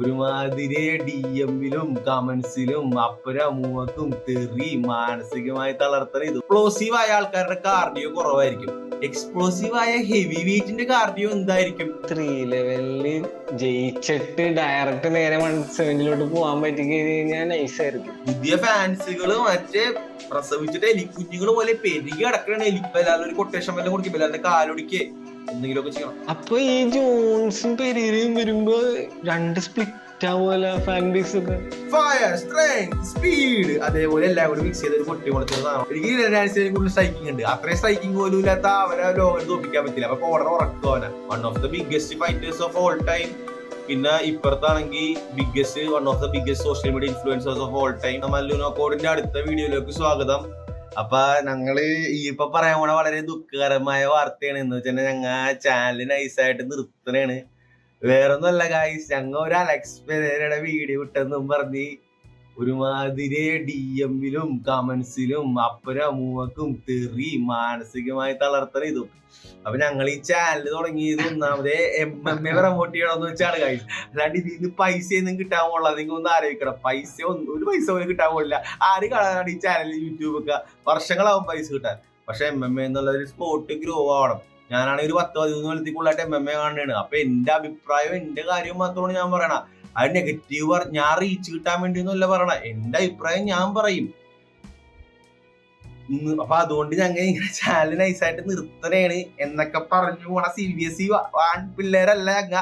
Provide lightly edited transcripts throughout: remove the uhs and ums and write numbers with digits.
ഒരുമാതിരി DM-ലും കമന്റ്സിലും അപ്പുറമൂവക്കും തെറി മാനസികമായി തളർത്തൽ. ഇത് എക്സ്പ്ലോസീവ് ആയ ആൾക്കാരുടെ കാർഡിയോ കുറവായിരിക്കും. എക്സ്പ്ലോസീവ് ആയ ഹെവി വെയിറ്റിന്റെ കാർഡിയോ എന്തായിരിക്കും? 3 ലെവലില് ജയിച്ചിട്ട് ഡയറക്റ്റ് നേരെ 170 പോകാൻ പറ്റി കഴിഞ്ഞാൽ നൈസായിരിക്കും. പുതിയ ഫാൻസുകള് മറ്റേ പ്രസവിച്ചിട്ട് എലിക്കുഞ്ഞുങ്ങള് പോലെ പെരുകി കിടക്കണ എലിപ്പല്ലാതെ ഒരു കൊട്ടേഷൻ വല്ലതും കൊടുക്കും, എല്ലാവരുടെ കാലൊടിക്ക് എന്തെങ്കിലുമൊക്കെ ചെയ്യണം. അപ്പൊ ഈ ജോൺസും പെരീരയും വരുമ്പോ 2 സ്പ്ലിറ്റ് ആവുമല്ലോ ഫാൻ ബേസ് ഒക്കെ. ഫയർ, സ്ട്രെങ്ത്, സ്പീഡ്, അതേപോലെ എല്ലാം കൂടി മിക്സ് ചെയ്ത് ഒരു പൊട്ടി കൊടുത്തതാണ്. എനിക്ക് കൂടുതൽ സ്ട്രൈക്കിംഗ് ഉണ്ട്. അത്രയും സ്ട്രൈക്കിംഗ് പോലും ഇല്ലാത്ത അവരെ ലോകം തോപ്പിക്കാൻ പറ്റില്ല. അപ്പൊ ഓർഡർ ഉറക്കുവാനാ. One of the biggest fighters of all time. പിന്നെ ഇപ്പുറത്താണെങ്കിൽ one of the biggest social media influencers of all time. Mallu നോക്കൌട്ടിന്റെ അടുത്ത വീഡിയോയിലേക്ക് സ്വാഗതം. അപ്പൊ ഞങ്ങള് ഇപ്പൊ പറയാൻ പോണ വളരെ ദുഃഖകരമായ വാർത്തയാണ്. എന്ന് വെച്ചാൽ ഞങ്ങ ചാനൽ നൈസായിട്ട് നിർത്തണേണ്. വേറൊന്നുമല്ല ഗായ്സ്, ഞങ്ങ ഒരു അലക്സ് പെരേരയുടെ വീഡിയോ ഇട്ടെന്നും പറഞ്ഞ് ഒരുമാതിരി DM-ലും കമന്റ്സിലും അപ്പുറമൂവക്കും തെറി മാനസികമായി തളർത്തൽ ഇതും. അപ്പൊ ഞങ്ങൾ ഈ ചാനൽ തുടങ്ങിയത് ഒന്നാമതേ MMA പ്രമോട്ട് ചെയ്യണമെന്ന് വെച്ചാണ് ഗായ്സ്. അല്ലാണ്ട് ഇതിന് പൈസ ഒന്നും കിട്ടാൻ പോകില്ല. നിങ്ങൾ ഒന്ന് ആലോചിക്കണം. ഒരു പൈസ പോലും കിട്ടാൻ പോകില്ല. ആര് കാണാനാണ് ഈ ചാനൽ, യൂട്യൂബ് ഒക്കെ വർഷങ്ങളാവും പൈസ കിട്ടാൻ. പക്ഷെ MMA എന്നുള്ള ഒരു സ്പോർട്ട് ഗ്രോ ആവണം. ഞാനാണെങ്കിൽ ഒരു 10-13 കൊല്ലത്തേക്കുള്ളായിട്ട് MMA കാണുകയാണ്. അപ്പൊ എന്റെ അഭിപ്രായം, എന്റെ കാര്യം മാത്രമാണ് ഞാൻ പറയണ. അത് നെഗറ്റീവ് ഞാൻ റീച്ച് കിട്ടാൻ വേണ്ടി ഒന്നുമല്ല പറയണ. എന്റെ അഭിപ്രായം ഞാൻ പറയും. അപ്പൊ അതുകൊണ്ട് ഞങ്ങൾ ഇങ്ങനെ ചാനൽ നൈസായിട്ട് നിർത്തണേണ് എന്നൊക്കെ പറഞ്ഞു പോണ CBSE പിള്ളേരല്ല ഞങ്ങ.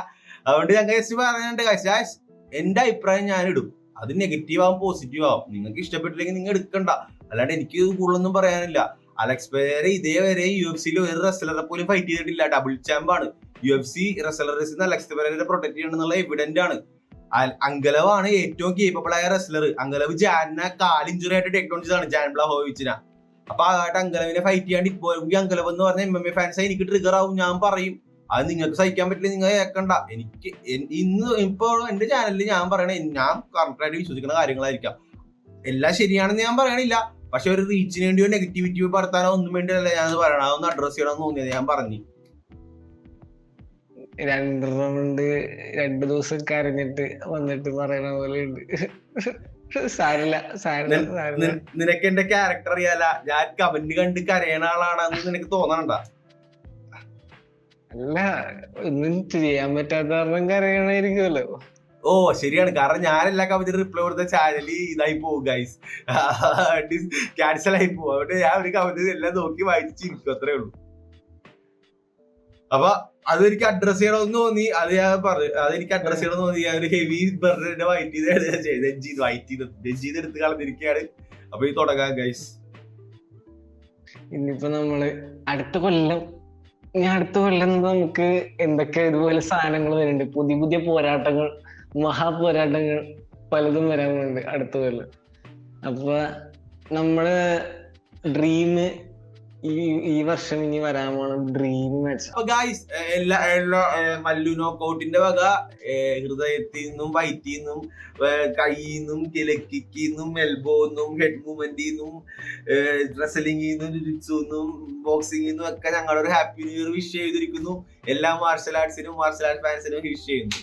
അതുകൊണ്ട് ഞങ്ങൾ ജസ്റ്റ് പറയുന്നുണ്ട് ഗൈസ്, എന്റെ അഭിപ്രായം ഞാൻ ഇടും. അത് നെഗറ്റീവ് ആവും പോസിറ്റീവ് ആവും. നിങ്ങൾക്ക് ഇഷ്ടപ്പെട്ടില്ലെങ്കിൽ നിങ്ങൾ എടുക്കണ്ട. അല്ലാണ്ട് എനിക്ക് കൂടുതലൊന്നും പറയാനില്ല. അലക്സ് പെരേര ഇതേവരെ UFC ഒരു റെസ്ലറെ പോലും ഫൈറ്റ് ചെയ്തിട്ടില്ല. ഡബിൾ ചാമ്പാണ്. UFC റെസ്ലറേഴ്സിന് അലക്സ് പെരേരയെ പ്രൊട്ടക്ട് ചെയ്യണമെന്നുള്ള എവിഡന്റ് ആണ്. അങ്കലവാണ് ഏറ്റവും കേപ്പബിൾ ആയ റെസ്ലർ. അങ്കലവ് ജാനിനെ കാലിഞ്ചുറി ആയിട്ട് ടേക്ക് ഡൗൺ ചെയ്താണ്, ജാൻ ബ്ലഹോവിച്ചിനെ. അപ്പൊ ആയിട്ട് അങ്കലവിനെ ഫൈറ്റ് ചെയ്യാണ്ട് ഇപ്പോൾ അങ്കലവ് എന്ന് പറഞ്ഞ MMA ഫാൻസ് എനിക്ക് ട്രിഗർ ആവും. ഞാൻ പറയും. അത് നിങ്ങൾക്ക് സഹിക്കാൻ പറ്റില്ല, നിങ്ങൾ കേൾക്കണ്ട. എനിക്ക് ഇപ്പോൾ എന്റെ ചാനലിൽ ഞാൻ പറയണേ, ഞാൻ കറക്റ്റായിട്ട് വിശ്വസിക്കുന്ന കാര്യങ്ങളായിരിക്കാം. എല്ലാം ശരിയാണെന്ന് ഞാൻ പറയണില്ല. പക്ഷെ ഒരു റീച്ചിന് വേണ്ടിയോ നെഗറ്റിവിറ്റി പരത്താനോ ഒന്നും വേണ്ടിയല്ല ഞാൻ പറയണം. അതൊന്ന് അഡ്രസ് ചെയ്യണമെന്ന് തോന്നിയത് ഞാൻ പറഞ്ഞു. 2 റൗണ്ട് 2 ദിവസം കരഞ്ഞിട്ട് വന്നിട്ട് പറയണ പോലെ ഉണ്ട്. നിനക്ക് എന്റെ ക്യാരക്ടർ അറിയാല. ഞാൻ കമന്റ് കണ്ട് കരയണ ആളാണെന്ന് നിനക്ക് തോന്നണ്ട? അല്ല, ഒന്നും ചെയ്യാൻ പറ്റാത്ത കാരണം കരയണായിരിക്കുമല്ലോ. ഓ ശരിയാണ്. കാരണം ഞാൻ എല്ലാ കമന്റിന് റിപ്ലൈ കൊടുത്ത ചാനല് ഇതായി പോകും ഗൈസ്, ക്യാൻസൽ ആയി പോകും. അതുകൊണ്ട് ഞാൻ ഒരു കമന്റ് എല്ലാം നോക്കി വായിച്ചിരിക്കും, അത്രേ ഉള്ളൂ. അപ്പൊ അതെനിക്ക് അഡ്രസ് ചെയ്യണമെന്ന് തോന്നി. അത് ഞാൻ പറഞ്ഞു. അതെനിക്ക് അഡ്രസ് ചെയ്യണമെന്ന് തോന്നി. ഞാൻ ഒരു ഹെവി ബർഡറിന്റെ വൈറ്റ് ചെയ്ത് എടുത്ത് കളഞ്ഞിരിക്കുകയാണ്. അപ്പൊ ഇത് തുടങ്ങാം ഗൈസ്. ഇനിയിപ്പോ നമ്മള് അടുത്ത കൊല്ലം നമുക്ക് എന്തൊക്കെ ഇതുപോലെ സാധനങ്ങൾ വരുന്നുണ്ട്. പുതിയ പുതിയ പോരാട്ടങ്ങൾ, മഹാപോരാട്ടങ്ങൾ പലതും വരാൻ പോകുന്നുണ്ട് അടുത്ത കൊല്ലം. അപ്പൊ നമ്മള് ഡ്രീം ഈ വർഷം ഇനി വരാൻ പോണ ഡ്രീം മാച്ച്. അപ്പൊ ഗായ്സ്, എല്ലാ മല്ലു നോക്കൌട്ടിന്റെ വക ഹൃദയത്തിൽ നിന്നും വയറ്റിൽ നിന്നും കയ്യിൽ നിന്നും കിലക്കിൽ നിന്നും എൽബോന്നും ഹെഡ് മൂവ്മെന്റിൽ നിന്നും റെസ്ലിംഗിൽ നിന്നും ജുജിറ്റ്സുന്നും ബോക്സിംഗിൽ നിന്നും ഒക്കെ ഞങ്ങളുടെ ഒരു ഹാപ്പി ന്യൂ ഇയർ വിഷ് ചെയ്തിരിക്കുന്നു. എല്ലാ മാർഷൽ ആർട്സിനും മാർഷൽ ആർട്സ് ഫാൻസിനും വിഷ് ചെയ്യുന്നു.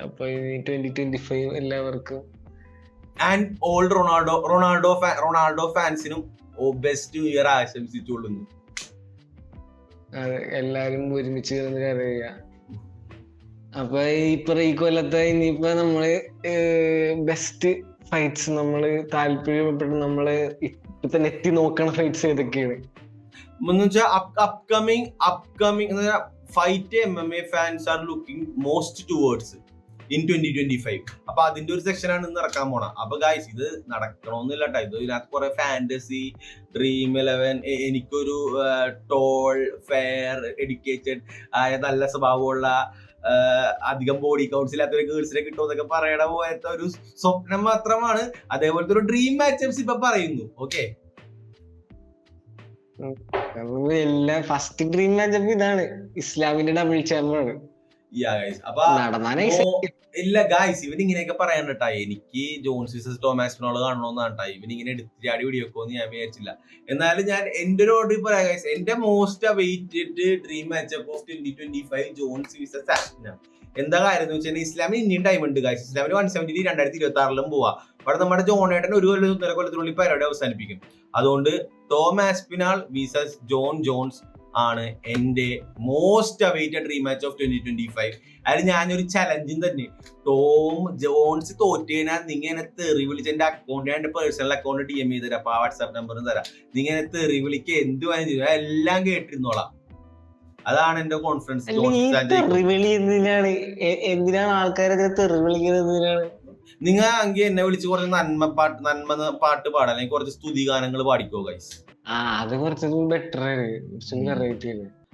അപ്പൊ 2025 എല്ലാവർക്കും ആൻഡ് ഓൾ റൊണാൾഡോ ഫാൻസിനും ബെസ്റ്റ് ന്യൂ ഇയർ ആശംസിച്ചുകൊള്ളുന്നു. എല്ലാരും ഒരുമിച്ച് അറിയുക. അപ്പൊ ഈ കൊല്ലത്തെ ഇനിയിപ്പോ നമ്മള് ബെസ്റ്റ് ഫൈറ്റ്സ് നമ്മള് താല്പര്യപ്പെട്ട നമ്മള് ഇപ്പൊ തന്നെ എത്തി നോക്കണ ഫൈറ്റ്സ് ഏതൊക്കെയാണ് upcoming fight MMA fans are looking most towards in 2025. അപ്പൊ അതിന്റെ ഒരു സെക്ഷനാണ് ഇന്ന് ഇറക്കാൻ പോണ. അപ്പൊ ഗായ്സ്, ഇത് നടക്കണമെന്നില്ല കേട്ടോ. ഇതിനകത്ത് കുറെ ഫാന്റസി, ഡ്രീം 11, എനിക്കൊരു ടോൾ, ഫെയർ, എഡ്യൂക്കേറ്റഡ് ആയ നല്ല സ്വഭാവമുള്ള അധികം ബോഡി കൗണ്ട്സ് ഇല്ലാത്തൊരു ഗേൾസിനെ കിട്ടുമെന്നൊക്കെ പറയണ പോലത്തെ ഒരു സ്വപ്നം മാത്രമാണ്. അതേപോലത്തെ ഒരു ഡ്രീം മാച്ചപ്സ് ഇപ്പൊ പറയുന്നു. ഓക്കെ, എല്ലാം ഫസ്റ്റ് ഡ്രീം മാച്ചപ്പ് ഇതാണ്. ഇസ്ലാമിന്റെ ഡബിൾ ചാമ്പാണ്. ഇല്ല ഗായ്സ്, ഇവൻ ഇങ്ങനെയൊക്കെ പറയാൻ കേട്ടാ. എനിക്ക് ജോൺസ് വിസസ് ടോമാസിനോട് കാണണമെന്നാണ് കേട്ടാ. ഇവൻ ഇങ്ങനെ എടുത്ത് ചാടി വീഡിയോക്കോന്ന് ഞാൻ വിചാരിച്ചില്ല. എന്നാലും ഞാൻ എന്റെ ഒരു ഓർഡർ പറയാം ഗായ്സ്. എന്റെ most awaited dream matchup of 2025 Jones versus ആഷ്ന. എന്താ കാര്യം എന്ന് വെച്ചാൽ ഇസ്ലാമിന് ഇനിയും ടൈം ഉണ്ട് ഗൈസ്. ഇസ്ലാമിന് 170 2026 പോവാ. അവിടെ നമ്മുടെ ജോണേട്ടൻ 1 കൊല്ലം 1.5 കൊല്ലത്തിനുള്ളിൽ പരിപാടി അവസാനിപ്പിക്കും. അതുകൊണ്ട് ടോം ആസ്പിനാൾ വീസസ് ജോൺ ജോൺസ് ആണ് എന്റെ മോസ്റ്റ് അവൈറ്റഡ് റീമാച്ച് ഓഫ് 2025. അതിൽ ഞാനൊരു ചലഞ്ചും തന്നെ, ടോം ജോൺസ് തോറ്റ് കഴിഞ്ഞാൽ നിങ്ങൾ എന്നെ തെറി വിളിച്ച് എന്റെ അക്കൗണ്ട്, എന്റെ പേഴ്സണൽ അക്കൗണ്ട് DM ചെയ്ത് തരാം, അപ്പൊ ആ വാട്സാപ്പ് നമ്പറും തരാം. നിങ്ങൾ എന്നെ തെറി വിളിക്കുക എന്ത് വേണം ചെയ്യും, എല്ലാം കേട്ടിരുന്നോളാം. അതാണ് എന്റെ കോൺഫിഡൻസ്. എന്തിനാണ് ആൾക്കാരൊക്കെ തെറി വിളിക്കുന്നത്? നിങ്ങൾ എങ്കിൽ എന്നെ വിളിച്ച് കുറച്ച് നന്മ പാട്ട് പാടാം, അല്ലെങ്കിൽ കുറച്ച് സ്തുതി ഗാനങ്ങൾ പാടിക്കോ ഗൈസ്. അത് കുറച്ചും ബെറ്റർ ആണ്.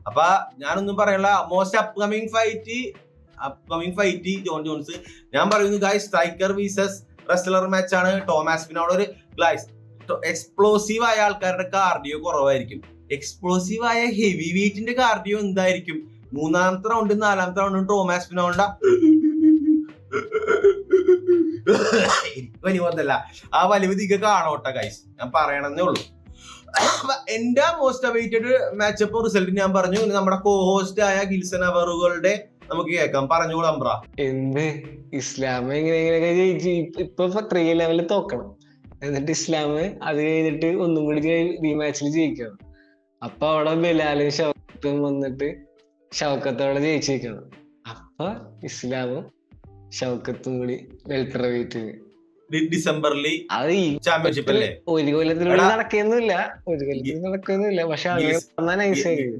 അപ്പൊ ഞാനൊന്നും പറയല്ല. Most upcoming fight Jon Jones. ഞാൻ പറയുന്നു guys, striker versus wrestler match ആണ്. ടോം ആസ്പിനോട് ഒരു ഗൈസ് എക്സ്പ്ലോസീവ് ആയ ആൾക്കാരുടെ കാർഡിയോ കുറവായിരിക്കും. എക്സ്പ്ലോസീവ് ആയ ഹെവി വെയിറ്റിന്റെ കാർഡിയോ എന്തായിരിക്കും? 3ാമത്തെ റൗണ്ട് 4ാമത്തെ റൗണ്ട് ടോം ആസ്പിനോണ്ട വലിവല്ല, ആ വലിവ് തിക കാണോട്ട ഗൈസ്, ഞാൻ പറയണമെന്നേ ഉള്ളൂ. എന്റെ മോസ്റ്റ് അവൈറ്റഡ് മാച്ചപ്പ് റിസൾട്ട് ഞാൻ പറഞ്ഞു. നമ്മുടെ കോ ഹോസ്റ്റ് ആയ ഗിൽസൺ അവറുകളുടെ നമുക്ക് കേൾക്കാം. പറഞ്ഞോളൂ അമ്പ്ര. എന്ത് ഇസ്ലാം എങ്ങനെയൊക്കെ ജയിച്ചു? ഇപ്പൊ 3 ലെവലിൽ തോക്കണം, എന്നിട്ട് ഇസ്ലാം അത് കഴിഞ്ഞിട്ട് ഒന്നും കൂടി റീമാച്ചിൽ ജയിക്കണം. അപ്പൊ അവിടെ ബിലാലും ഷൗക്കത്തും വന്നിട്ട് ഷൗക്കത്തോടെ ജയിച്ചിരിക്കണം. അപ്പൊ ഇസ്ലാമും ഷൗക്കത്തും കൂടി വെൽറ്റർ വെയിറ്റ് ഡിസംബറിൽ അത് ചാമ്പ്യൻഷിപ്പ് അല്ലേ? ഒരു കൊല്ലത്തിനുള്ളിൽ നടക്കുന്നില്ല, പക്ഷെ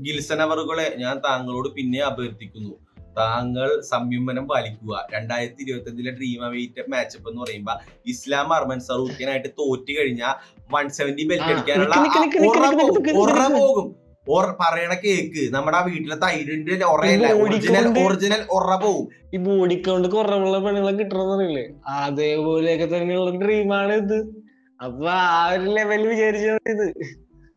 ഗിൽസൺ അവറുകളെ ഞാൻ താങ്കളോട് പിന്നെ അഭ്യർത്ഥിക്കുന്നു, താങ്കൾ സംയമനം പാലിക്കുക. 2025 ഡ്രീം അവൈറ്റ് മാച്ചപ്പ് എന്ന് പറയുമ്പോ ഇസ്ലാം അർമൻ സറൂഖിനായിട്ട് തോറ്റ് കഴിഞ്ഞാൽ 170 ബെൽറ്റ് അടിക്കാനുള്ള പോകും. പറയണ കേക്ക് നമ്മുടെ ആ വീട്ടിലെ തൈരിന്റെ ഒറിജിനൽ ഒറ പോവും. ഈ ബോഡി കൗണ്ട് കുറവുള്ള പെണ്ണുങ്ങളെ കിട്ടണമെന്നറിയില്ലേ, അതേപോലെയൊക്കെ തന്നെയുള്ള ഡ്രീമാണ് ഇത്. അപ്പൊ ആ ഒരു ലെവലിൽ വിചാരിച്ചത് ഇത്.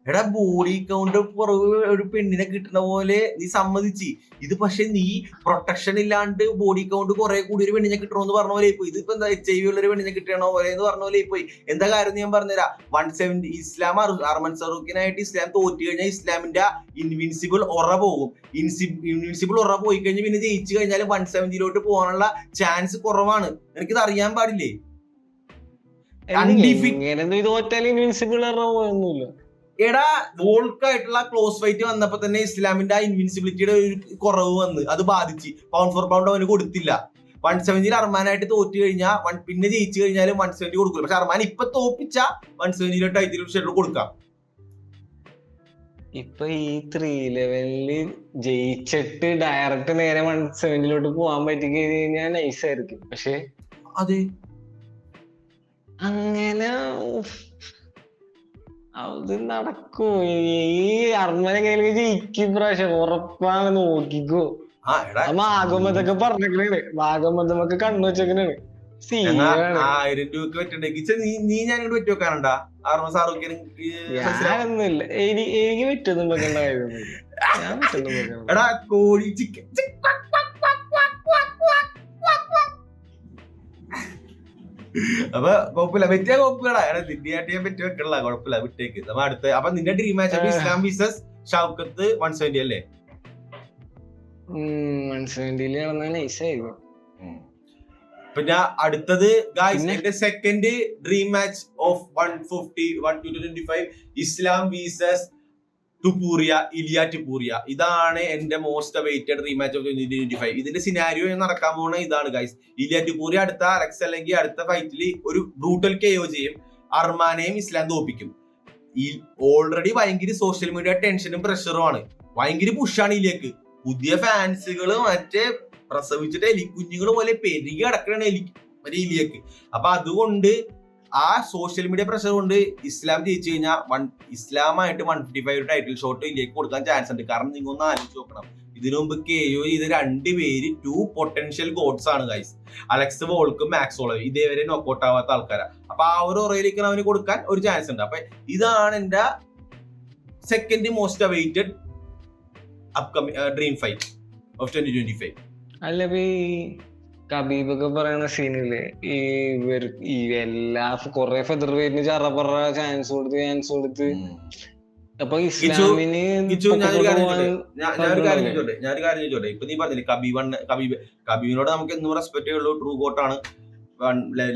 എടാ ബോഡി കൗണ്ട് കുറവ് ഒരു പെണ്ണിനെ കിട്ടുന്ന പോലെ നീ സമ്മതിച്ച് ഇത്. പക്ഷെ നീ പ്രൊട്ടക്ഷൻ ഇല്ലാണ്ട് ബോഡി കൗണ്ട് കുറെ കൂടി ഒരു പെണ്ണിനെ കിട്ടണമെന്ന് പറഞ്ഞ പോലെ പോയി. ഇതിപ്പോ എന്താ HIV ഉള്ളൊരു പെണ്ണിനെ കിട്ടണോ പോലെ എന്ന് പറഞ്ഞ പോലെ പോയി. എന്താ കാര്യം ഞാൻ പറഞ്ഞുതരാം. 170 ഇസ്ലാം അർമൻ സറൂഖിനായിട്ട് ഇസ്ലാം തോറ്റു കഴിഞ്ഞാൽ ഇസ്ലാമിന്റെ ഇൻവിൻസിബിൾ ഒറ പോകും. ഇൻവിൻസിബിൾ ഒറ പോയി കഴിഞ്ഞാൽ പിന്നെ ജയിച്ചു കഴിഞ്ഞാൽ 170 പോകാനുള്ള ചാൻസ് കുറവാണ്. എനിക്കിത് അറിയാൻ പാടില്ലേ? ഇൻവിൻസിബിൾ ഒന്നുമില്ല. എടാ വോൾക്കായിട്ടുള്ള ക്ലോസ് ഫൈറ്റ് വന്നപ്പോ തന്നെ ഇസ്ലാമിന്റെ ആ ഇൻവിൻസിബിലിറ്റിയുടെ ഒരു കുറവ് വന്ന് അത് ബാധിച്ച് പൗണ്ട് ഫോർ പൗണ്ട് അവന് കൊടുത്തില്ല. 170 അർമാനായിട്ട് തോറ്റു കഴിഞ്ഞാൽ പിന്നെ ജയിച്ചു കഴിഞ്ഞാലും 170 കൊടുക്കില്ല. പക്ഷെ അർമാൻ ഇപ്പൊ തോപ്പിച്ച 170 ടൈറ്റിൽ ഷെഡ്യൂൾ കൊടുക്കാം. ഇപ്പൊ ഈ 3 ലെവലില് ജയിച്ചിട്ട് ഡയറക്റ്റ് നേരെ 170 പോവാൻ പറ്റി കഴിഞ്ഞാൽ നൈസ് ആയിരിക്കും. പക്ഷെ അതെ അങ്ങനെ അത് നടക്കും. ഈ അർമ്മനെ കയ്യിൽ ജയിക്കും പ്രാവശ്യം ഉറപ്പാണ്, നോക്കിക്കോ. ഭാഗമതൊക്കെ പറഞ്ഞേക്കണേ, ഭാഗമതൊക്കെ കണ്ണു വെച്ചേക്കണാണ്. 1000 രൂപക്ക് പറ്റുണ്ടെങ്കിൽ നീ ഞാൻ ഇങ്ങോട്ട് പറ്റി വെക്കാനുണ്ടാ? ഞാനൊന്നുമില്ല, എനിക്ക് പറ്റൊന്നും വെക്കേണ്ട കാര്യമൊന്നുമില്ല. ഞാൻ പറ്റൊന്നും വെക്കണം. എടാ കോഴി ചിക്കൻ അപ്പൊ കുഴപ്പമില്ല, പറ്റിയ കുഴപ്പമില്ല. ദിന്യാട്ടിയെ പറ്റി വെക്കണില്ല, കുഴപ്പമില്ല, വിട്ടേക്ക്. നമ്മ അടുത്ത അപ്പൊ നിന്റെ ഡ്രീം മാച്ച് ഇസ്ലാം വീസസ് ഷൗക്കത്ത് 170 അല്ലേ? 170 നടന്നാൽ നൈസായിരുന്നു. പിന്നെ അടുത്തത് ഗായ്സ് എന്റെ second dream match of 125 Islam versus Topuria, Ilia Topuria. ഇതാണ് എന്റെ മോസ്റ്റ് അവൈറ്റഡ് റീമാച്ച് ഓഫ് 2025. ഇതിന്റെ സിനാരിയോ നടക്കാൻ പോകുന്ന ഇതാണ് ഗൈസ്. ഇലിയ ടുപൂറിയ അടുത്ത അലക്സ് അല്ലെങ്കിൽ അടുത്ത ഫൈറ്റിൽ ഒരു ബ്രൂട്ടൽ KO ചെയ്യും, അർമാനെയും ഇസ്ലാം തോപ്പിക്കും. ഈ ഓൾറെഡി ഭയങ്കര സോഷ്യൽ മീഡിയ ടെൻഷനും പ്രഷറുമാണ്, ഭയങ്കര പുഷാണ് ഇലിയക്ക്. പുതിയ ഫാൻസുകള് മറ്റേ പ്രസവിച്ചിട്ട് എലിക്കുഞ്ഞുങ്ങൾ പോലെ പെരുകി കിടക്കണ ഇലിയക്ക്. അപ്പൊ അതുകൊണ്ട് ആ സോഷ്യൽ മീഡിയ പ്രഷർ കൊണ്ട് ഇസ്ലാം ജയിച്ചു കഴിഞ്ഞാൽ ഇസ്ലാമായിട്ട് 155 ടൈറ്റിൽ ഷോട്ട് ഇതിലേക്ക് കൊടുക്കാൻ ചാൻസ് ഉണ്ട്. കാരണം നിങ്ങൾ ഒന്ന് ആലോചിച്ച് നോക്കണം, ഇതിനു മുമ്പ് KO ചെയ്ത 2 പേര് 2 പൊട്ടൻഷ്യൽ ഗോഡ്സ് ആണ് ഗൈസ്. അലക്സ് വോൾക്കും മാക്സോളും ഇതേവരെ നോക്കൗട്ട് ആവാത്ത ആൾക്കാരാണ്. അപ്പൊ ആ ഒരു ഒറയിലേക്ക് അവന് കൊടുക്കാൻ ഒരു ചാൻസ് ഉണ്ട്. അപ്പൊ ഇതാണ് എന്റെ second most awaited upcoming dream fight of 2025. അല്ല കബീബൊക്കെ പറയണ സീനില്ലേ, ഈ എല്ലാ കുറെ ഫെദർ വെയിറ്റിന് ചറപ്പറ ചാൻസ് കൊടുത്ത് അപ്പൊ ഇസ്ലാമിന് ഞാനൊരു കാര്യം ചോദിച്ചോട്ടെ. ഇപ്പൊ നീ പറഞ്ഞില്ലേ കബീബിനോട് നമുക്ക് എന്നും റെസ്പെക്ട് ഉള്ളൂ, ട്രൂ കോട്ടാണ്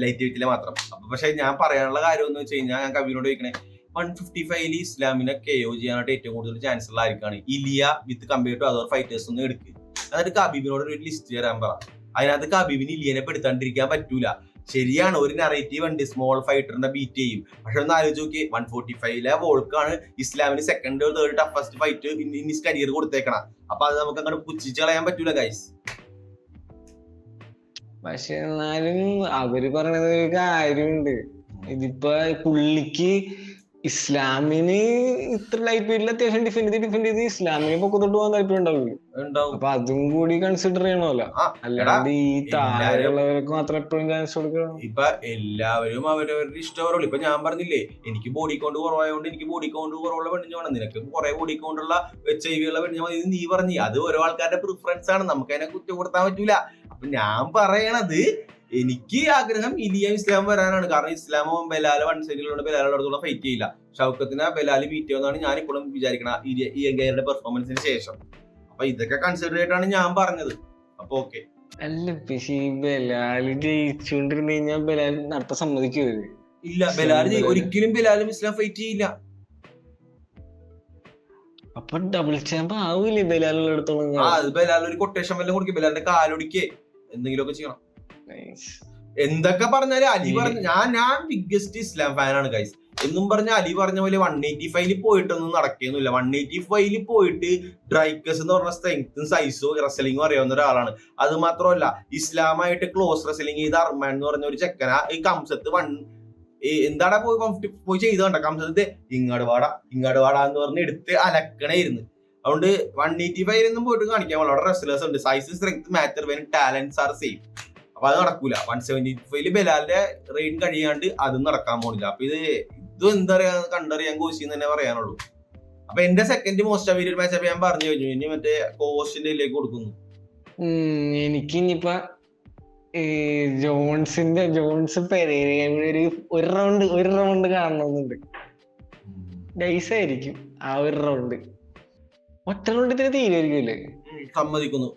ലൈറ്റ് വെയിറ്റിലെ മാത്രം. അപ്പൊ പക്ഷെ ഞാൻ പറയാനുള്ള കാര്യം എന്ന് വെച്ച് കഴിഞ്ഞാൽ, ഞാൻ കബീബിനോട് ചോദിക്കണേ, 155 ഇസ്ലാമിനെ KO ചെയ്യാനായിട്ട് ഏറ്റവും കൂടുതൽ ചാൻസ് ഉള്ള ആയിരിക്കാണ് ഇലിയ വിത്ത് കമ്പയർ ടു അതർ ഫൈറ്റേഴ്സ് ഒന്ന് എടുക്കുക. എന്നിട്ട് കബീബിനോട് ഒരു ലിസ്റ്റ് തരാൻ പറ. അതിനകത്ത് കബീബിന് ഇലിയനെ പെടുത്താണ്ടിരിക്കാൻ പറ്റൂല. ശരിയാണ്, ഒരു നറേറ്റീവ് ഉണ്ട്, സ്മോൾ ഫൈറ്ററിന്റെ ബീറ്റ് ചെയ്യും. പക്ഷെ ഒന്ന് ആലോചിച്ച് നോക്കി, 145 വോൾക്കാണ് ഇസ്ലാമിന് second third toughest fight in his career കൊടുത്തേക്കണം. അപ്പൊ അത് നമുക്ക് അങ്ങോട്ട് പുച്ഛിച്ച് കളയാൻ പറ്റൂല ഗൈസ്. പക്ഷെ എന്നാലും അവര് പറയണത് ഒരു കാര്യമുണ്ട്. ഇതിപ്പോ പുള്ളിക്ക് ഇസ്ലാമിന് ഇത്ര ലൈറ്റ് വെയിറ്റിൽ അത്യാവശ്യം ഡിഫെൻഡ് ചെയ്ത് ഇസ്ലാമിനെ പൊക്കത്തോട്ട് പോകാൻ താല്പര്യം ഉണ്ടാവില്ല. അപ്പൊ അതും കൂടി കൺസിഡർ ചെയ്യണമല്ലോ. അല്ലാണ്ട് ഈ താഴെയുള്ളവർക്ക് മാത്രം എപ്പോഴും ചാൻസ് കൊടുക്കണം. ഇപ്പൊ എല്ലാവരും അവരവരുടെ ഇഷ്ടം. ഇപ്പൊ ഞാൻ പറഞ്ഞില്ലേ, എനിക്ക് ബോഡി കൗണ്ട് കുറവായതുകൊണ്ട് എനിക്ക് ബോഡി കൗണ്ട് കുറവുള്ള പെണ്ണിന് വേണം, നിനക്ക് കുറെ ബോഡി കൗണ്ടുള്ള HIV ഉള്ള പെണ്ണിന് മതി. നീ പറഞ്ഞു അത് ഓരോ ആൾക്കാരുടെ പ്രിഫറൻസ് ആണ്, നമുക്ക് അതിനെ കുറ്റം കൊടുത്താൻ പറ്റൂല. അപ്പൊ ഞാൻ പറയണത്, എനിക്ക് ആഗ്രഹം ഇലിയ ഇസ്ലാം വരാനാണ്. കാരണം ഇസ്ലാമോ ബലാല് വൺ സൈഡിലുള്ള ബലാലോടത്തോളം ഫൈറ്റ് ചെയ്യില്ല. ഷൗക്കത്തിനെ ബലാല് ബീറ്റ് ചെയ്യുന്നതാണ് ഞാൻ ഇപ്പോഴും വിചാരിക്കണം ഈ എങ്കയുടെ പെർഫോമൻസിന് ശേഷം. അപ്പൊ ഇതൊക്കെ കൺസിഡർ ചെയ്തിട്ടാണ് ഞാൻ പറഞ്ഞത്. അപ്പൊ ഓക്കെ. അല്ല പക്ഷേ ഈ ബലാല് ജയിച്ചുകൊണ്ടിരുന്നു കഴിഞ്ഞാൽ ബലാൽ നടത്താൻ സമ്മതിക്കുമോ? ഇല്ല, ബലാല് ഒരിക്കലും ബലാലും ഇസ്ലാം ഫൈറ്റ് ചെയ്യില്ല. അപ്പൊ ഡബിൾ ചാമ്പ് ആവൂലേ ബലാലുള്ളിടത്തോളം? ബലാൽ ഒരു കൊട്ടേഷൻ വല്ലതും കൊടുക്കും, ബലാലിന്റെ കാലൊടിക്കേ എന്തെങ്കിലുമൊക്കെ ചെയ്യണം. എന്തൊക്കെ പറഞ്ഞാലും അലി പറഞ്ഞ ഞാൻ ബിഗ്ഗസ്റ്റ് ഇസ്ലാം ഫാനാണ് ഗൈസ്. എന്നും പറഞ്ഞ അലി പറഞ്ഞ പോലെ 185 പോയിട്ടൊന്നും നടക്കുന്നില്ല. 185 പോയിട്ട് ഡ്രൈക്കസ് എന്ന് പറഞ്ഞ സ്ട്രെങ്ത്തും സൈസും റെസ്ലിംഗും അറിയാവുന്ന ഒരാളാണ്. അത് മാത്രമല്ല, ഇസ്ലാമായിട്ട് ക്ലോസ് റെസ്ലിംഗ് ചെയ്ത അർമാൻ എന്ന് പറഞ്ഞ ഒരു ചെക്കന ഈ കംസത്ത് എന്താടാ പോയി ചെയ്തോണ്ട കംസത്ത് ഇങ്ങാട് വാടാ എന്ന് പറഞ്ഞ് എടുത്ത് അലക്കണായിരുന്നു. അതുകൊണ്ട് 185 പോയിട്ട് കാണിക്കാൻ അവിടെ റെസ്ലേഴ്സ് ഉണ്ട്. Size strength matter when talents are same. അപ്പൊ അത് നടക്കൂല. 175 ബലാലിന്റെ റെയിൻ കഴിയാണ്ട് അതും നടക്കാൻ പോണില്ല. അപ്പൊ ഇതും എന്താ പറയാ, കണ്ടറിയാൻ കോശിന്ന് തന്നെ പറയാനുള്ളൂ. അപ്പൊ എന്റെ സെക്കൻഡ് മോസ്റ്റ് അവൈലബിൾ മാച്ച് ഞാൻ പറഞ്ഞു കഴിഞ്ഞു. ഇനി മറ്റേ കോസ്റ്റിന്റെ ഇതിലേക്ക് കൊടുക്കുന്നു. എനിക്ക് ഇനിയിപ്പോ ജോൺസ് പെരേര ഒരു റൗണ്ട് കാണണമെന്നുണ്ട്. നൈസ് ആയിരിക്കും ആ ഒരു റൗണ്ട്. ഒറ്റ റൗണ്ടിന് തീരുമായിരിക്കുമല്ലേ? സമ്മതിക്കുന്നു.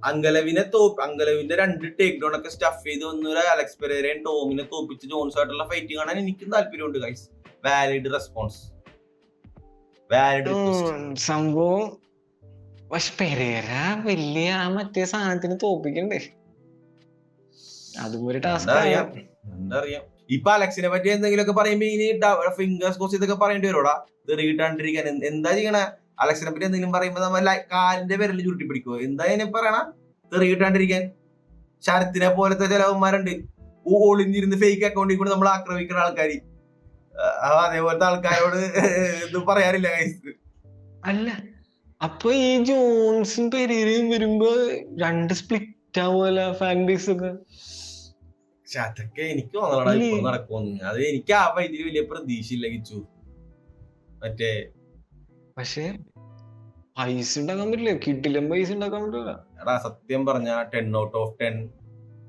അങ്കലവിന്റെ 2 ടേക്ക് ഡൗൺ ഒക്കെ സ്റ്റഫ് ചെയ്ത് വന്നൊരു അലക്സ് പെരേരയും ടോമിനെ തോപ്പിച്ച് ജോൺസ് ആയിട്ടുള്ള ഫൈറ്റ് കാണാൻ എനിക്കും താല്പര്യമുണ്ട് ഗൈസ്. വാലിഡ് റെസ്പോൺസ്, വാലിഡ് സംഭവം. പക്ഷെ പെരേര വലിയ ആ മറ്റേ സാധനത്തിന് തോപ്പിക്കണ്ടേ, അതും ഒരു ടാസ്ക്. എന്തറിയാം. ഇപ്പൊ അലക്സിനെ പറ്റി എന്തെങ്കിലുമൊക്കെ പറയുമ്പോ ഇനി ഫിംഗേഴ്സ് കോച്ച് ഇതൊക്കെ പറയേണ്ടി വരുമോടാ? ഇത് റീട്ടാണ്ടിരിക്കാൻ എന്താ ചെയ്യണ? അലക്സിനെ പറ്റി എന്തെങ്കിലും പറയുമ്പോ നമ്മൾ കാലിന്റെ വിരൽ ചുരുട്ടി പിടിക്കുവോ? എന്താ ഇതിനെ പറയണ? തെറിയിട്ടാണ്ടിരിക്കാൻ. ശരത്തിനെ പോലത്തെ ചിലവന്മാരുണ്ട്, ഒളിഞ്ഞിരുന്ന് ഫേക്ക് അക്കൗണ്ടിൽ കൂടെ നമ്മൾ ആക്രമിക്കുന്ന ആൾക്കാർ. അതേപോലത്തെ ആൾക്കാരോട് ഒന്നും പറയാനില്ല ഗൈസ്. അല്ല അപ്പൊ ഈ ജോൺസും പെരേരയും വരുമ്പോ 2 സ്പ്ലിറ്റ് ആവുമല്ലോ ഫാൻ ബേസ് ഒക്കെ. പക്ഷെ അതൊക്കെ എനിക്ക് തോന്നണ ഇപ്പൊ നടക്കുമെന്ന്. അത് എനിക്ക് ആ ഇതിൽ വലിയ പ്രതീക്ഷയില്ല കിച്ചു. മറ്റേ പക്ഷെ പൈസ ഉണ്ടാക്കാൻ പറ്റില്ല, കിട്ടില്ല പൈസ ഉണ്ടാക്കാൻ പറ്റില്ല. എടാ സത്യം പറഞ്ഞ 10 out of 10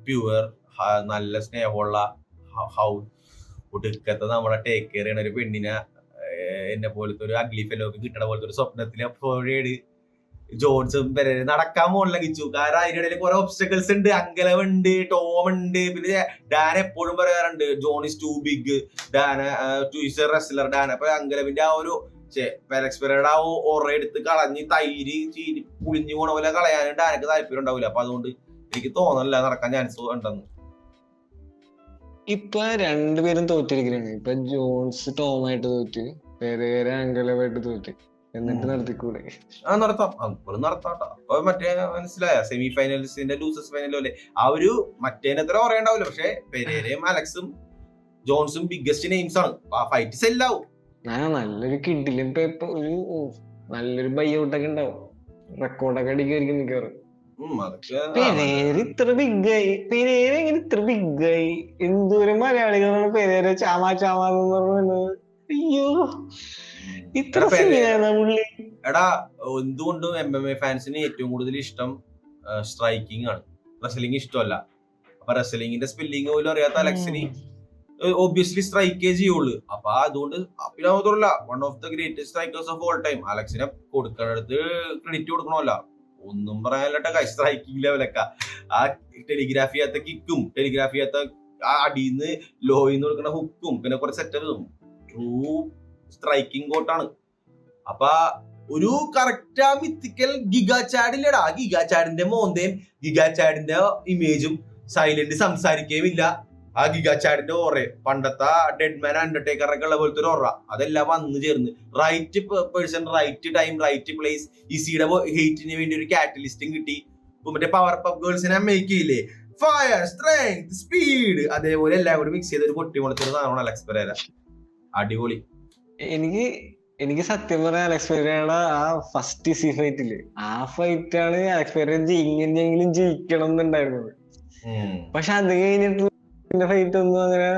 പ്യുവർ നല്ല സ്നേഹമുള്ള ഒടുക്കത്തെ നമ്മളെ ടേക്ക് കെയർ ചെയ്യണ ഒരു പെണ്ണിനെ എന്നെ പോലത്തെ ഒരു അഗ്ലി ഫെലോക്ക് കിട്ടണ പോലത്തെ ഒരു സ്വപ്നത്തിലെ അപ്പോഴേട് ജോൺസും പെരേര നടക്കാൻ പോണില്ല കിച്ചു. കാരണം അതിനിടയിൽ കുറെ ഒബ്സ്റ്റക്കിൾസ് ഉണ്ട്. അങ്കലവുണ്ട്, ടോം ഉണ്ട്, പിന്നെ ഡാന എപ്പോഴും പറയാറുണ്ട് Jon is too big, Dana too is a wrestler Dana. അപ്പൊ അങ്കലവിന്റെ ആ ഒരു പെരക്സ്പെരയുടെ ആ ഒറ എടുത്ത് കളഞ്ഞ് തൈര് ചീരി പുളിഞ്ഞു പോണ പോലെ കളയാനും ഡാനക്ക് താല്പര്യം ഉണ്ടാവില്ല. അപ്പൊ അതുകൊണ്ട് എനിക്ക് തോന്നണില്ല നടക്കാൻ ചാൻസ് ഉണ്ടെന്ന്. ഇപ്പൊ രണ്ടുപേരും തോറ്റിരിക്കുകയാണ്. ഇപ്പൊ ജോൺസ് ടോമായിട്ട് തോറ്റ്, പെരേര അങ്കലവായിട്ട് തോറ്റ്. എന്നിട്ട് നടത്തിക്കൂടെ? നടത്താം, അതുപോലെ നടത്താട്ടോ. അപ്പൊ മറ്റേ മനസ്സിലായ സെമി ഫൈനൽസിന്റെ ലൂസേഴ്സ് ഫൈനലും ആ ഒരു മറ്റേനത്ര പറയണ്ടാവില്ല. പക്ഷെ പെരേരയും അലക്സും ജോൺസും ബിഗ്ഗസ്റ്റ് നെയിംസ് ആണ്. ആ ഫൈറ്റ് സെല്ലാവും. നല്ലൊരു കിഡിലും ഒരു നല്ലൊരു ബൈ ഔട്ടൊക്കെ ഉണ്ടാവും. റെക്കോർഡൊക്കെ അടിക്കുമായിരിക്കും മിക്കവാറും. പെരേര ഇത്ര ബിഗായി, പെരേര എങ്ങനെ ഇത്ര ബിഗായി? എന്തോരം മലയാളികളാണ് പെരേര ചാമാന്ന് പറഞ്ഞത്. അയ്യോ ഇത്ര പുള്ളി. എടാ എന്തുകൊണ്ടും MMA ഫാൻസിന് ഏറ്റവും കൂടുതൽ ഇഷ്ടം സ്ട്രൈക്കിംഗ് ആണ്, റെസ്ലിംഗ് ഇഷ്ടമല്ല. അപ്പൊ റെസ്ലിംഗിന്റെ സ്പെല്ലിംഗ് പോലും അറിയാത്ത അലക്സിന് ഒബ്വിയസ്ലി സ്ട്രൈക്കേ ചെയ്യുള്ളൂ. അപ്പൊ അതുകൊണ്ട് പിന്നെ മാത്രമല്ല, one of the greatest strikers of all time. അലക്സിനെ കൊടുക്കണടുത്ത് ക്രെഡിറ്റ് കൊടുക്കണമല്ല, ഒന്നും പറയാനില്ല. സ്ട്രൈക്കിംഗ് ലെവലൊക്കെ ആ ടെലിഗ്രാഫ് ചെയ്യാത്ത കിക്കും, ടെലിഗ്രാഫ് ചെയ്യാത്ത ആ അടിയിന്ന് ലോയിന്ന് കൊടുക്കുന്ന ഹുക്കും, പിന്നെ കുറച്ച് സെറ്റപ്പും ട്രൂ സ്ട്രൈക്കിംഗ് കോട്ടാണ്. അപ്പൊ ഒരു കറക്റ്റ് ആ മിത്തിക്കൽ ഗിഗാചാഡില്ലടാ. ഗിഗാചാഡിന്റെ മോന്തയും ഗിഗാചാഡിന്റെ ഇമേജും സൈലന്റ് സംസാരിക്കുകയും ഇല്ല. ആ ഗിഗാചാഡിന്റെ ഓറ പണ്ടത്തെ ഡെഡ്മാൻ അണ്ടർടേക്കറൊക്കെ ഉള്ള പോലത്തെ ഒരു ഓറ, അതെല്ലാം വന്നു ചേർന്ന് right person, right time, right place. ഈസിയുടെ ഹെയ്റ്റിന് വേണ്ടി ഒരു കാറ്റലിസ്റ്റും കിട്ടി. മറ്റേ പവർ പപ്പ് ഗേൾസിനെ മേക്ക് ചെയ്യില്ലേ, ഫയർ, സ്ട്രെങ്ത്, സ്പീഡ്, അതേപോലെ എല്ലാം കൂടി മിക്സ് ചെയ്ത് ഒരു പൊട്ടിമുളച്ചൊരു സാധനമാണ് അലക്സ് പെരേര. അടിപൊളി. എനിക്ക് സത്യം പറയാൻ അലക്സ് പെരേരയുടെ ആ ഫസ്റ്റ് സി ഫൈറ്റില് ആ ഫൈറ്റാണ് അലക്സ് പെരേര എങ്ങനെയെങ്കിലും ജയിക്കണം എന്നുണ്ടായിരുന്നത്. പക്ഷെ അത് കഴിഞ്ഞിട്ടുള്ള ഫൈറ്റ് ഒന്നും അങ്ങനെ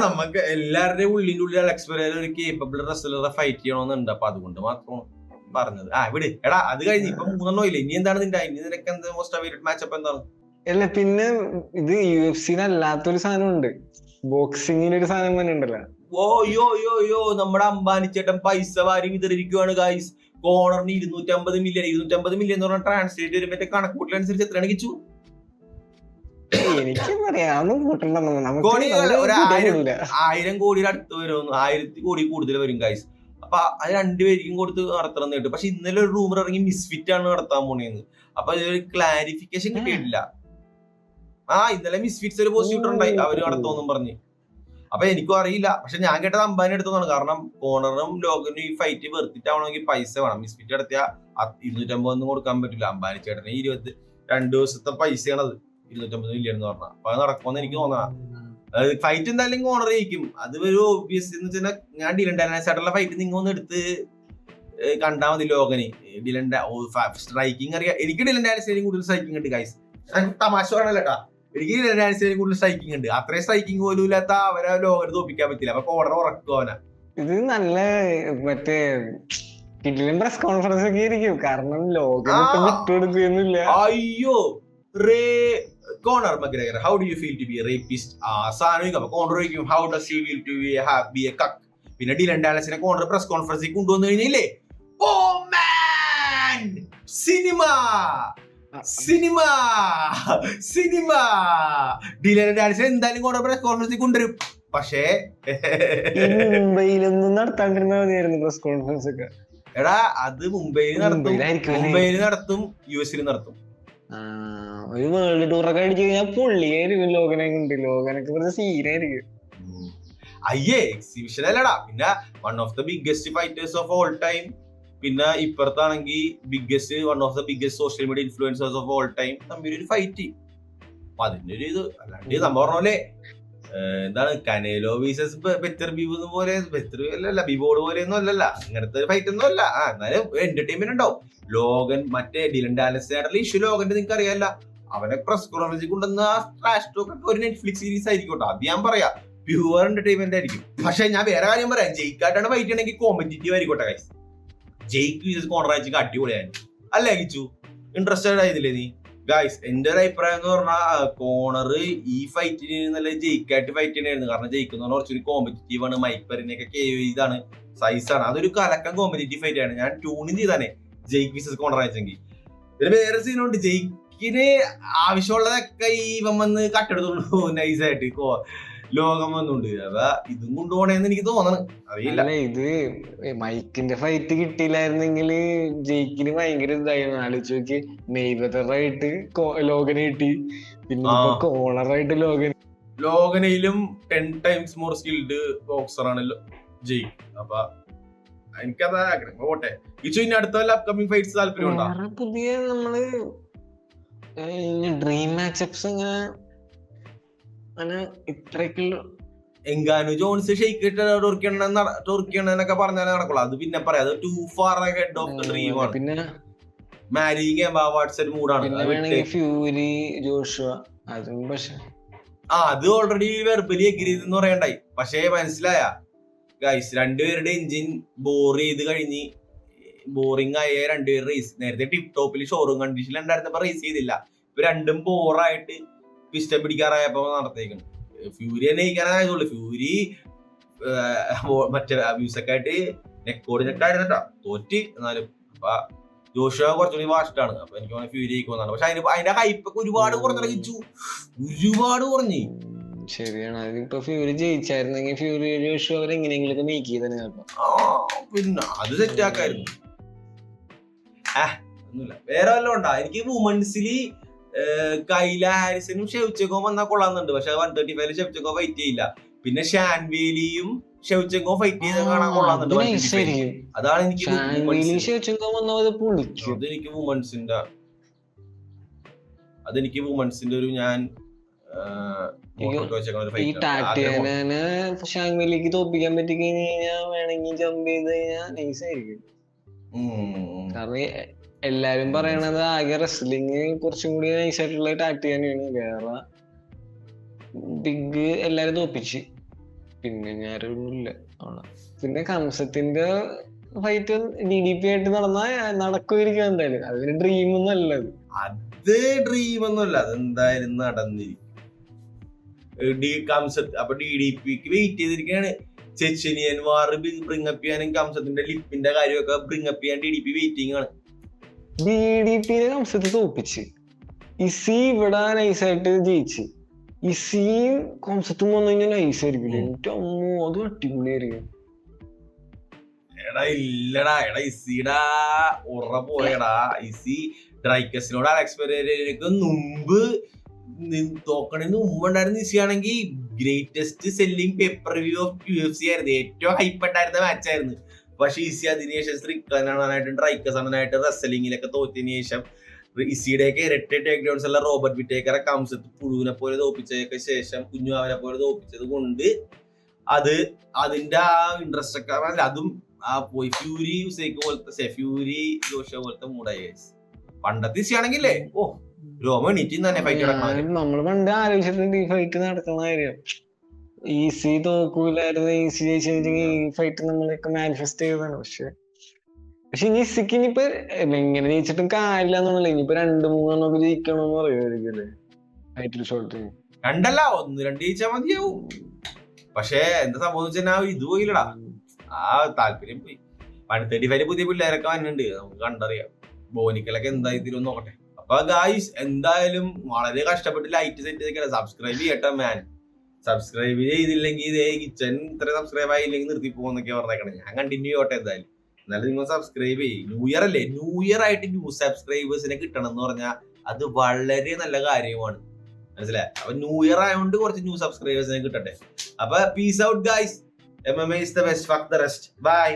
നമുക്ക് എല്ലാവരുടെയും ഉള്ളിന്റെ ഉള്ളിൽ അലക്സ് പെരേര ഒരു കേപ്പബിൾ റെസ്ലറെ ഫൈറ്റ് ചെയ്യണമെന്നുണ്ട്. അപ്പൊ അതുകൊണ്ട് മാത്രമാണ് പറഞ്ഞത്. വിട് എടാ, അത് കഴിഞ്ഞ് ഇപ്പൊ 3 ഇല്ല, ഇനി എന്താണ് നിനക്ക് എന്ത് മോസ്റ്റ് ഫേവറേറ്റ് മാച്ചപ്പ് എന്താണ്? അല്ല, പിന്നെ ഇത് UFC അല്ലാത്തൊരു സാധനം ഉണ്ട്, ബോക്സിങ്ങിനൊരു സാധനം തന്നെ ഉണ്ടല്ലോ. യോ നമ്മുടെ അംബാനി ചേട്ടൻ പൈസ വാരി വിതറിയിരിക്കുവാണ് ഗൈസ്. കോണറിന് 250 മില്യൺ എന്ന് പറഞ്ഞാൽ ട്രാൻസ്ലേറ്റ് വരുമ്പോ കണക്കൂട്ടലനുസരിച്ച് എത്രയാണ് കിച്ചു? എനിക്ക് പറയാം, 1000 കോടിയുടെ അടുത്ത് വരും, 1000 കോടി കൂടുതൽ വരും ഗൈസ്. അപ്പൊ അത് 2 പേർക്കും കൊടുത്ത് നടത്തണം കേട്ടു. പക്ഷെ ഇന്നലെ ഒരു റൂമർ ഇറങ്ങി മിസ്ഫിറ്റ് ആണ് നടത്താൻ പോണേന്ന്. അപ്പൊ ഒരു ക്ലാരിഫിക്കേഷൻ കിട്ടിയിട്ടില്ല. ഇന്നലെ മിസ്ഫിറ്റ്സ് ഒരു പോസ്റ്റ് ഇട്ടുണ്ടായി, അവര് നടത്തുമെന്നും പറഞ്ഞ്. അപ്പൊ എനിക്കും അറിയില്ല. പക്ഷെ ഞാൻ കേട്ടത് അംബാനി എടുത്തതാണ്. കാരണം കോണറും ലോഗനും ഈ ഫൈറ്റ് വെറുത്തിട്ടാവണമെങ്കിൽ പൈസ വേണം. മിസ്ഫിറ്റ് നടത്തിയ 250 കൊടുക്കാൻ പറ്റില്ല. അംബാനി ചേട്ടന് 22 ദിവസത്തെ പൈസയാണത്, 250 മില്യൺ എന്ന് പറഞ്ഞാൽ. അപ്പൊ അത് നടക്കുമെന്ന് എനിക്ക് തോന്നാ. ഫൈറ്റ് എന്തായാലും കോണർ ജയിക്കും. അത് ഒരു ഒബ്വിയസ് എന്ന് വെച്ചാൽ ഞാൻ ഡിലൻ ഡാനിയൽസായിട്ടുള്ള ഫൈറ്റ് നിങ്ങൾ ഒന്ന് എടുത്ത് കണ്ടാൽ മതി. ലോഗന് ഡിലന്റെ സ്ട്രൈക്കിംഗ് അറിയാം. എനിക്ക് ഡിലൻ ഡാനിയൽസിനെയും കൂടുതൽ സ്ട്രൈക്കിംഗ് ഉണ്ട് ഗൈസ്. തമാശ പറയണല്ലേട്ടാ, എനിക്ക് ഡിലൻ ഡാനിയൽസിനെയും കൂടുതൽ സ്ട്രൈക്കിംഗ് ഉണ്ട്. അത്രയും സ്ട്രൈക്കിംഗ് പോലും ഇല്ലാത്ത അവരെ ലോകന് തോപ്പിക്കാൻ പറ്റില്ല. അപ്പൊ കോണർ ഉറക്കും അവനെ. ഇത് നല്ല മറ്റേ പ്രസ് കോൺഫറൻസ് ഒക്കെ ആയിരിക്കും, കാരണം ലോകം വിട്ടുകൊടുക്കുകയൊന്നുമില്ല. അയ്യോ Conor McGregor, how do you feel to be a rapist? സാധനം കോണർ ചോദിക്കും, how does he feel to be a cuck? പിന്നെ ഡിലൻ ഡാലസിനെ കോണർ പ്രസ് കോൺഫറൻസിൽ കൊണ്ടുവന്നു കഴിഞ്ഞില്ലേ, ഓ മാൻ, സിനിമ ഡിലൻ ഡാലസിനെ എന്തായാലും കോണർ പ്രസ് കോൺഫറൻസിൽ കൊണ്ടുവരും. പക്ഷേ മുംബൈയിലൊന്നും നടത്താണ്ടിരുന്നായിരുന്നു പ്രസ് കോൺഫറൻസ് ഒക്കെ. എടാ, അത് മുംബൈയിൽ നടത്തും, യുഎസിൽ നടത്തും. ഒരു വേൾഡ് ടൂറൊക്കെ അടിച്ചു കഴിഞ്ഞാൽ പൊള്ളിയായിരിക്കും. ലോകനൊക്കെ കുറച്ച് സീനായിരിക്കും. അയ്യേ, എക്സിബിഷൻ അല്ലടാ. പിന്നെ one of the biggest fighters of all time. പിന്നെ ഇപ്പുറത്താണെങ്കിൽ one of the biggest social media influencers of all time തമ്മിൽ ഒരു ഫൈറ്റ്. അപ്പൊ അതിന്റെ ഒരു ഇത് അല്ലാണ്ട് നമ്മൾ പറഞ്ഞ പോലെ എന്താണ് കനേലോ വീസസ് ബെറ്റർ ബീവ് പോലെ, ബെറ്റർ അല്ലല്ല, ബിബോർഡ് പോലെ ഒന്നും അല്ലല്ല, അങ്ങനത്തെ ഫൈറ്റ് ഒന്നും അല്ല. എന്നാലും എന്റർടൈൻമെന്റ് ഉണ്ടാവും. ലോഗൻ മറ്റേ ഡിലൻ ഡാലസിനായിട്ടുള്ള ഇഷ്യൂ ലോഗന്റെ നിങ്ങൾക്ക് അറിയാല്ല. അവനെ പ്രസ് കോൺഫറൻസിൽ കൊണ്ടുവന്ന ട്രാഷ് ടോക്ക് ഒക്കെ ഒരു നെറ്റ്ഫ്ലിക്സ് സീരീസ് ആയിരിക്കും. അത് ഞാൻ പറയാം, പ്യൂർ എന്റർടൈൻമെന്റ് ആയിരിക്കും. പക്ഷെ ഞാൻ വേറെ കാര്യം പറയാം, ജയിക്കാട്ടാണ് ഫൈറ്റ് ചെയ്യണമെങ്കിൽ കോമ്പറ്റീറ്റീവ് ആയിക്കോട്ടെ ഗൈസ്. ജയിക്ക് കോണർ ആഴ്ചക്ക് അടിപൊളിയായി അല്ലേ കിച്ചു? ഇൻട്രസ്റ്റഡ് ആയിരുന്നില്ലേ നീ ഗൈസ്? എന്റെ ഒരു അഭിപ്രായം എന്ന് പറഞ്ഞാൽ കോണർ ഈ ഫൈറ്റിന് നല്ല ജയിക്കായിട്ട് ഫൈറ്റ് ചെയ്യണമായിരുന്നു. കാരണം ജയിക്കുന്ന കുറച്ചൊരു കോമ്പറ്റീറ്റീവ് ആണ്. മൈപ്പറിനൊക്കെ ഇതാണ്, സൈസാണ്. അതൊരു കലക്കം കോമ്പറ്റീറ്റീവ് ഫൈറ്റ് ആണ്. ഞാൻ ട്യൂണിൻ ചെയ്താനേ ജയിക്ക് വിസസ് കോണർ അയച്ചെങ്കിൽ. പിന്നെ വേറെ സീനുണ്ട്, ജയിക്കിന് ആവശ്യമുള്ളതൊക്കെ ഇവൻ വന്ന് കട്ടെടുത്തോണ്ടു നൈസായിട്ട് ലോകം വന്നുണ്ട്. അപ്പൊ ഇതും കൊണ്ടുപോകണേന്ന് എനിക്ക് തോന്നണം, അറിയില്ല. ഇത് മൈക്കിന്റെ ഫൈറ്റ് കിട്ടിയില്ലായിരുന്നെങ്കിൽ ജയിക്കിന് ഭയങ്കര ഇതായിരുന്നു. ആലോചിച്ച് നോക്കി, മെയ്വെതറായിട്ട് ലോകനെ കിട്ടി, പിന്നെ കോണറായിട്ട് ലോകനയിലും 10 times മോർ സ്കിൽഡ് ബോക്സറാണ് ജയിക്ക്. അപ്പൊ എനിക്കത് ആഗ്രഹം. പോട്ടെ കിച്ചു, ഇനി അടുത്ത അപ്കമിങ് ഫൈറ്റ്സ് താല്പര്യമുണ്ടോ? പുതിയ നമ്മള് ഡ്രീം മാച്ചപ്സ് എങ്കാനു ജോൺസ് ഷെയ്ക്ക് ടോർക്കിയെന്നൊക്കെ പറഞ്ഞാലേ നടക്കുള്ളൂ. അത് പിന്നെ പറയാം, അത് to far head of the dream ആണ്. പിന്നെ മാരിങ് വാട്സൺ മൂഡാണ്. ഫ്യൂരി, ജോഷുവ, അതും പക്ഷെ അത് ഓൾറെഡി വെർബലി എഗ്രി എന്ന് പറയണ്ടായി. പക്ഷേ മനസ്സിലായ ഗൈസ്, രണ്ടുപേരുടെ എഞ്ചിൻ ബോറിംഗ് ആയ രണ്ടുപേർ റേസ് നേരത്തെ ടിപ് ടോപ്പിൽ ഷോറൂം കണ്ടീഷനിൽ ഉണ്ടായിരുന്നപ്പോ റേസ് ചെയ്തില്ല. ഇപ്പൊ രണ്ടും ബോറായിട്ട് പിസ്റ്റം പിടിക്കാറായപ്പോ നടത്തേക്കുന്നു. ഫ്യൂരി തന്നെ ജയിക്കാനായതുള്ളൂ. ഫ്യൂരി മറ്റേ മ്യൂസിക് ആയിട്ട് നെക്കോട് നെക്കായിരുന്നട്ടാ തോറ്റ്. എന്നാലും അപ്പൊ ജോഷുവ കുറച്ചുകൂടി വാസ്റ്റാണ്. അപ്പൊ എനിക്ക് ഫ്യൂരി ജയിക്കുമെന്നാണ്. പക്ഷെ അതിന്റെ ഹൈപ്പൊക്കെ ഒരുപാട് കുറഞ്ഞിറങ്ങിച്ചു, ഒരുപാട് കുറഞ്ഞു. ശരിയാണ്. അതിപ്പോ ഫ്യൂരി ജയിച്ചായിരുന്നെങ്കിൽ ഫ്യൂരി ജോഷു അവരെങ്ങനെയെങ്കിലും മേക്ക് ചെയ്തന്നെ ചിലപ്പോ. പിന്നെ അത് സെറ്റ് ആക്കായിരുന്നു. ഒന്നുമില്ല. വേറെ വല്ലതും ഉണ്ടാ? എനിക്ക് വുമൺസില് കൈല ഹാരിസനും ഷെവ്ചെങ്കോ വന്നാൽ കൊള്ളാന്നുണ്ട്. പക്ഷെ 135 ഷെവ്ചെങ്കോ ഫൈറ്റ് ചെയ്യില്ല. പിന്നെ ഷാൻവേലിയും ഷെവ്ചെങ്കോ ഫൈറ്റ് ചെയ്ത് കാണാൻ കൊള്ളാന്നുണ്ട്. അതാണ് എനിക്ക് അതെനിക്ക് വുമൺസിന്റെ ഒരു ഞാൻ ഷാൻവേലിക്ക് തോപ്പിക്കാൻ പറ്റി കഴിഞ്ഞാൽ വേണമെങ്കിൽ ജമ്പ് ചെയ്ത് കഴിഞ്ഞാൽ നൈസായിരിക്കും. കാരണം എല്ലാരും പറയണത് ആകെ റെസ്ലിംഗ് കുറച്ചും കൂടി നൈസായിട്ടുള്ള ടാക്ടിക്കാനാണ്. വേറെ ബിഗ് എല്ലാരും തോപ്പിച്ച്. പിന്നെ ഞാനൊന്നുമില്ല. പിന്നെ കംസത്തിന്റെ ഫൈറ്റ് DDP ആയിട്ട് നടക്കുമായിരിക്കും എന്തായാലും. അതൊരു ഡ്രീം ഒന്നും അല്ലത്. അത് ഡ്രീം ഒന്നുമല്ല, അതെന്തായാലും നടന്നിരിക്കും. അപ്പൊ DDPക്ക് വെയിറ്റ് ചെയ്തിരിക്കുകയാണ്. ചെച്ചനിയൻ വാർ ബ്രിങ്ങപ്പ് ചെയ്യാനും കംസത്തിന്റെ ലിപ്പിന്റെ കാര്യമൊക്കെ ബ്രിങ്ങപ്പ് ചെയ്യാൻ DDP വെയിറ്റിംഗ് ആണ്. DDPനെ കംസത്ത് തോപ്പിച്ച് ഇസി ഇവിടെ നൈസായിട്ട് ജയിച്ച്. ഇസിയും കംസത്തും വന്നു കഴിഞ്ഞാൽ നൈസായിരിക്കില്ല. എനിക്ക് അമ്മോ അത് അടിപൊളിയായിരിക്കും. ഇല്ലടാ ഇസിടാ ഉറ പോയടാ. ഇസി ഡ്രൈക്കസിനോട് അലക്സ് പെരേരയ്ക്ക് മുമ്പ് തോക്കണേന്ന് മുമ്പ് ഉണ്ടായിരുന്ന ഇസി ആണെങ്കിൽ greatest selling paper view of UFC ആയിരുന്നു. ഏറ്റവും ഹൈപ്പ് ഉണ്ടായിരുന്ന മാച്ച് ആയിരുന്നു. പക്ഷെ ഇസി അതിനുശേഷം ശ്രീക്കാനായിട്ടും ഡ്രൈക്കസ് ആണായിട്ട് റെസ്ലിംഗിലൊക്കെ തോറ്റതിന് ശേഷം ഇസിയുടെയൊക്കെ ഇരട്ട ടേക്ക് ഡൗൺസ് എല്ലാം റോബർട്ട് വിറ്റേക്കറെ കംസത്ത് പുഴുവിനെ പോലെ തോപ്പിച്ചതൊക്കെ ശേഷം കുഞ്ഞുമാവനെ പോലെ തോപ്പിച്ചത് കൊണ്ട് അതിന്റെ ആ ഇൻട്രസ്റ്റ് ഒക്കെ അതും പോയി. ഫ്യൂരി യുസൈക്ക് പോലത്തെ ഫ്യൂരി ജോഷ പോലത്തെ മൂടായി. പണ്ടത്തെ ഇസി ആണെങ്കിലേ രോമ എണീറ്റ് തന്നെ ഫൈറ്റ് നടക്കണം. നമ്മള് പണ്ട് ആലോചിച്ചിട്ടുണ്ട് ഈ ഫൈറ്റ് നടക്കുന്ന കാര്യം. ഈസി തോക്കൂലായിരുന്നു. ഈസി ജയിച്ചെങ്കിൽ ഈ ഫൈറ്റ് നമ്മളൊക്കെ മാനിഫെസ്റ്റ് ചെയ്തതാണ്. പക്ഷെ ഇനി ഇസിക്ക് ഇനിയിപ്പോ എങ്ങനെ ജയിച്ചിട്ടും കാര്യമില്ല എന്നുള്ളൂ. ഇനിയിപ്പോ 2-3 ജയിക്കണമെന്ന് പറയുമായിരിക്കും ടൈറ്റിൽ ഷോട്ട്. 2 അല്ല 1-2 ജയിച്ചാൽ മതിയാവും. പക്ഷെ എന്താ സംഭവം വെച്ചാൽ ഇത് പോയില്ലടാ, ആ താല്പര്യം പോയി. 135 പുതിയ പിള്ളേരൊക്കെ വന്നിട്ടുണ്ട്, നമുക്ക് കണ്ടറിയാം. ബോനിക്കലൊക്കെ എന്താ ഇതിലും നോക്കട്ടെ. അപ്പൊ ഗായ്സ് എന്തായാലും വളരെ കഷ്ടപ്പെട്ട് ലൈറ്റ് സെറ്റ് ചെയ്തേക്കാണ്. സബ്സ്ക്രൈബ് ചെയ്യട്ടെ മാൻ. സബ്സ്ക്രൈബ് ചെയ്തില്ലെങ്കിൽ ഇതേ കിച്ചൺ ഇത്ര സബ്സ്ക്രൈബ് ആയില്ലെങ്കിൽ നിർത്തി പോകുന്നൊക്കെ പറഞ്ഞേക്കണം. ഞാൻ കണ്ടിന്യൂ ചെയ്യട്ടെ എന്തായാലും. എന്നാലും നിങ്ങൾ സബ്സ്ക്രൈബ് ചെയ്യും. ന്യൂ ഇയർ അല്ലേ, ന്യൂ ഇയർ ആയിട്ട് ന്യൂ സബ്സ്ക്രൈബേഴ്സിനെ കിട്ടണം എന്ന് പറഞ്ഞാൽ അത് വളരെ നല്ല കാര്യമാണ്, മനസ്സിലായി. അപ്പൊ ന്യൂ ഇയർ ആയതുകൊണ്ട് കുറച്ച് ന്യൂ സബ്സ്ക്രൈബേഴ്സിനെ കിട്ടട്ടെ. അപ്പൊ peace out guys. MMA is the best. Fuck the rest. Bye.